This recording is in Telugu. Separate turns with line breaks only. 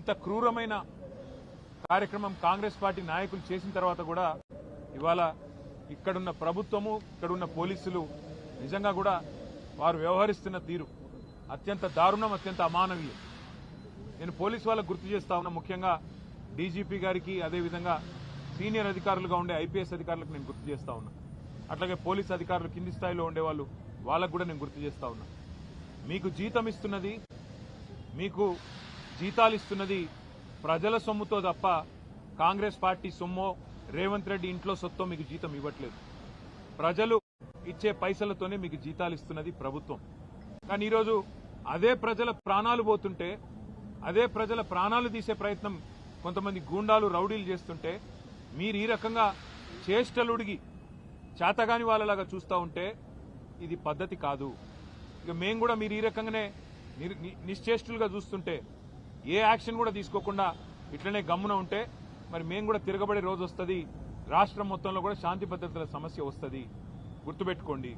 ఇంత క్రూరమైన కార్యక్రమం కాంగ్రెస్ పార్టీ నాయకులు చేసిన తర్వాత కూడా ఇవాళ ఇక్కడున్న ప్రభుత్వము ఇక్కడున్న పోలీసులు నిజంగా కూడా వారు వ్యవహరిస్తున్న తీరు అత్యంత దారుణం, అత్యంత అమానవీయం. నేను పోలీసు వాళ్ళకు గుర్తు చేస్తా ఉన్నా, ముఖ్యంగా డీజీపీ గారికి, అదేవిధంగా సీనియర్ అధికారులుగా ఉండే ఐపీఎస్ అధికారులకు నేను గుర్తు చేస్తా ఉన్నా. అట్లాగే పోలీసు అధికారులు కింది స్థాయిలో ఉండేవాళ్ళు వాళ్ళకు కూడా నేను గుర్తు చేస్తా ఉన్నా. మీకు జీతం ఇస్తున్నది, మీకు జీతాలు ఇస్తున్నది ప్రజల సొమ్ముతో తప్ప కాంగ్రెస్ పార్టీ సొమ్మో రేవంత్ రెడ్డి ఇంట్లో సొత్తో మీకు జీతం ఇవ్వట్లేదు. ప్రజలు ఇచ్చే పైసలతోనే మీకు జీతాలు ఇస్తున్నది ప్రభుత్వం. కానీ ఈరోజు అదే ప్రజల ప్రాణాలు పోతుంటే, అదే ప్రజల ప్రాణాలు తీసే ప్రయత్నం కొంతమంది గూండాలు రౌడీలు చేస్తుంటే మీరు ఈ రకంగా చేష్టలుడిగి చేతగాని వాళ్ళలాగా చూస్తూ ఉంటే ఇది పద్ధతి కాదు. ఇక మేము కూడా మీరు ఈ రకంగానే నిశ్చేష్టులుగా చూస్తుంటే, ఏ యాక్షన్ కూడా తీసుకోకుండా ఇట్లనే గమ్మున ఉంటే మరి మేము కూడా తిరగబడే రోజు వస్తుంది. రాష్ట్రం మొత్తంలో కూడా శాంతి భద్రతల సమస్య వస్తుంది. గుర్తుపెట్టుకోండి.